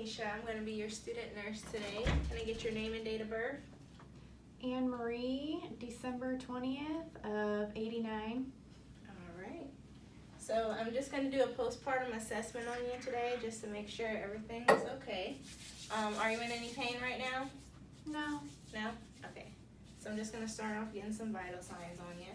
Tanisha. I'm going to be your student nurse today. Can I get your name and date of birth? Anne Marie, December 20th of 89. All right. So I'm just going to do a postpartum assessment on you today just to make sure everything's okay. Are you in any pain right now? No. No? Okay. So I'm just going to start off getting some vital signs on you.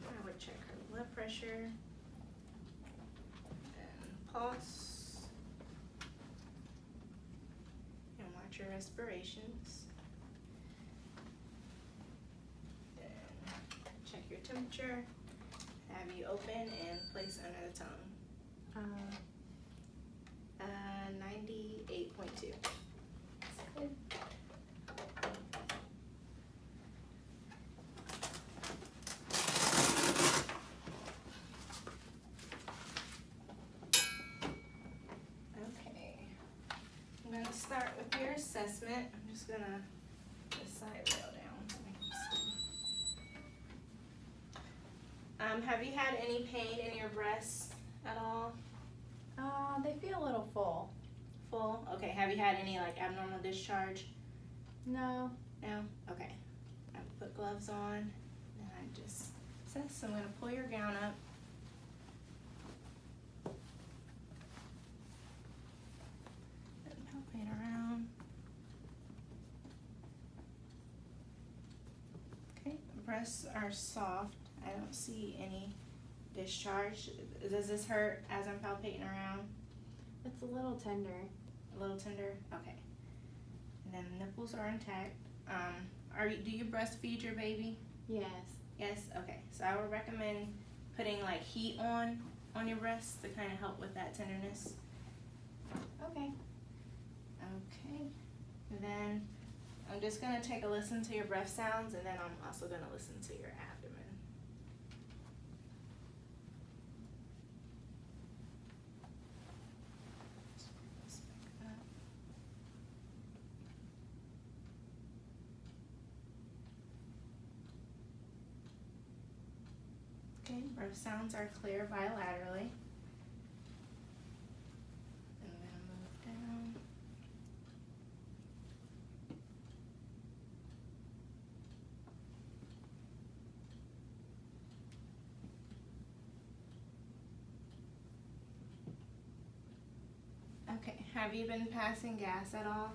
I would check her blood pressure and pulse and watch your respirations. Then check your temperature, have you open and place under the tongue. 98.2. That's good. I'm going to start with your assessment. I'm just going to this side rail down so I can see. Have you had any pain in your breasts at all? They feel a little full. Full? Okay. Have you had any like abnormal discharge? No. No? Okay. I put gloves on and I just assess. So I'm going to pull your gown up. And palpate around. Okay. Breasts are soft. I don't see any discharge. Does this hurt as I'm palpating around? It's a little tender. A little tender? Okay. And then the nipples are intact. Do you breastfeed your baby? Yes. Yes? Okay. So I would recommend putting like heat on your breasts to kind of help with that tenderness. Okay. Okay. And then I'm just going to take a listen to your breath sounds, and then I'm also going to listen to your abdomen. Okay, breath sounds are clear bilaterally. I'm going to move down. Okay, have you been passing gas at all?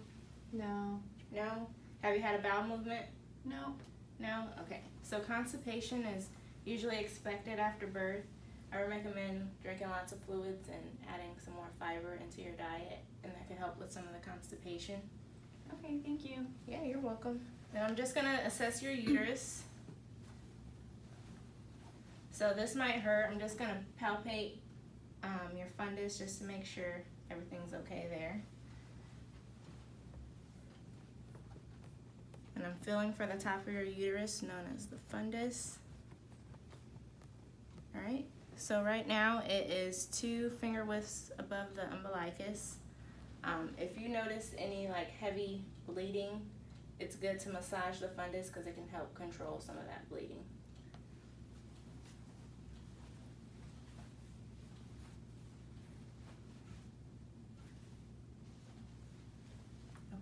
No. No? Have you had a bowel movement? No. No? Okay. So constipation is usually expected after birth. I would recommend drinking lots of fluids and adding some more fiber into your diet, and that can help with some of the constipation. Okay, thank you. Yeah, you're welcome. Now I'm just going to assess your uterus. So this might hurt. I'm just going to palpate your fundus just to make sure everything's okay there. And I'm feeling for the top of your uterus, known as the fundus. All right, so right now it is 2 finger widths above the umbilicus. If you notice any like heavy bleeding, it's good to massage the fundus because it can help control some of that bleeding.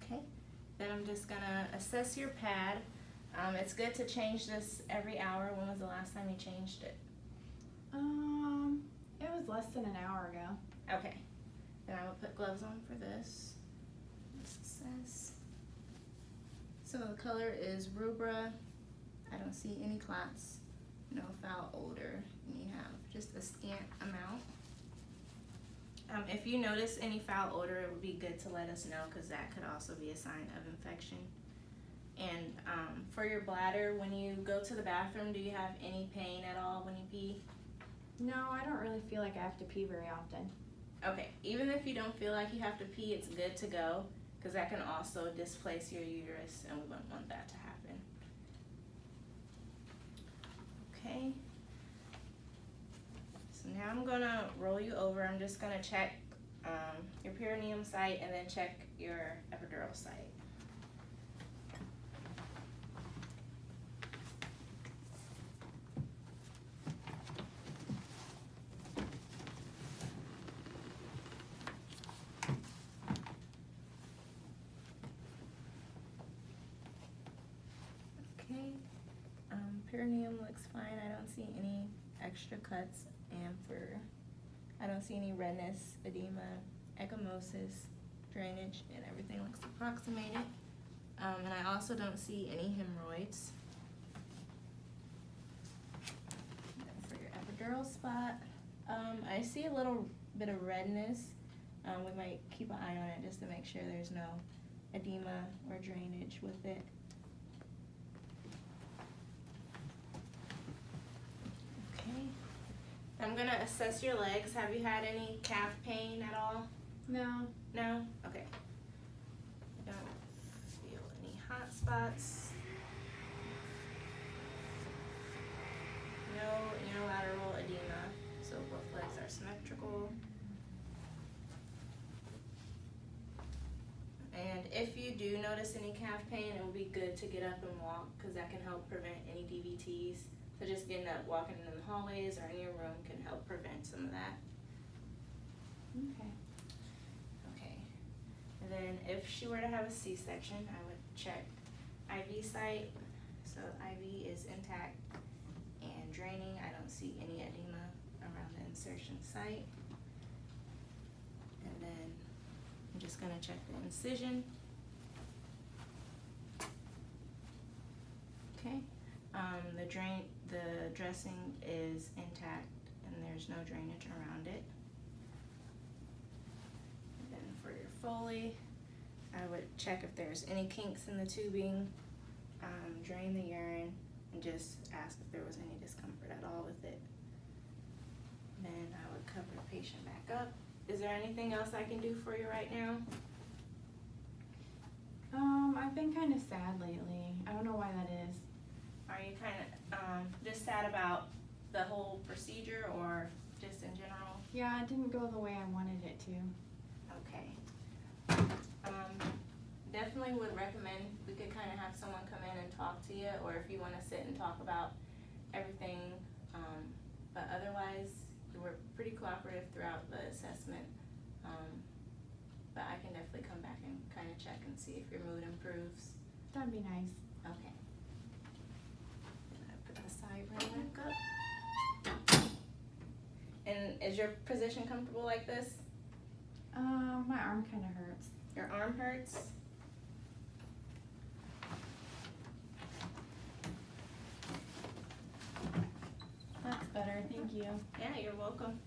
Okay, then I'm just gonna assess your pad. It's good to change this every hour. When was the last time you changed it? It was less than an hour ago. Okay, then I will put gloves on for this. Let's assess. So the color is rubra. I don't see any clots, no foul odor, and you have just a scant amount. If you notice any foul odor, it would be good to let us know because that could also be a sign of infection. And for your bladder, when you go to the bathroom, do you have any pain at all when you pee? No, I don't really feel like I have to pee very often. Okay, even if you don't feel like you have to pee, it's good to go because that can also displace your uterus, and we wouldn't want that to happen. Okay. So now I'm gonna roll you over. I'm just gonna check your perineum site and then check your epidural site. Okay, perineum looks fine. I don't see any extra cuts, and I don't see any redness, edema, ecchymosis, drainage, and everything looks approximated. And I also don't see any hemorrhoids. And then for your epidural spot, I see a little bit of redness. We might keep an eye on it just to make sure there's no edema or drainage with it. Okay. I'm gonna assess your legs. Have you had any calf pain at all? No. No? Okay. I don't feel any hot spots. No unilateral edema, so both legs are symmetrical. And if you do notice any calf pain, it will be good to get up and walk, because that can help prevent any DVTs. So just getting up, walking in the hallways or in your room can help prevent some of that. Okay. Okay. And then if she were to have a C-section, I would check IV site. So IV is intact and draining. I don't see any edema around the insertion site. And then I'm just gonna check the incision. Okay. The dressing is intact and there's no drainage around it. And then for your Foley, I would check if there's any kinks in the tubing, drain the urine, and just ask if there was any discomfort at all with it. Then I would cover the patient back up. Is there anything else I can do for you right now? I've been kind of sad lately. I don't know why that is. Are you kind of just sad about the whole procedure, or just in general? Yeah, it didn't go the way I wanted it to. Okay. Definitely would recommend we could kind of have someone come in and talk to you, or if you want to sit and talk about everything. But otherwise, you were pretty cooperative throughout the assessment. But I can definitely come back and kind of check and see if your mood improves. That'd be nice. Okay. I put the side rail back up. And is your position comfortable like this? My arm kind of hurts. Your arm hurts? That's better, thank you. Yeah, you're welcome.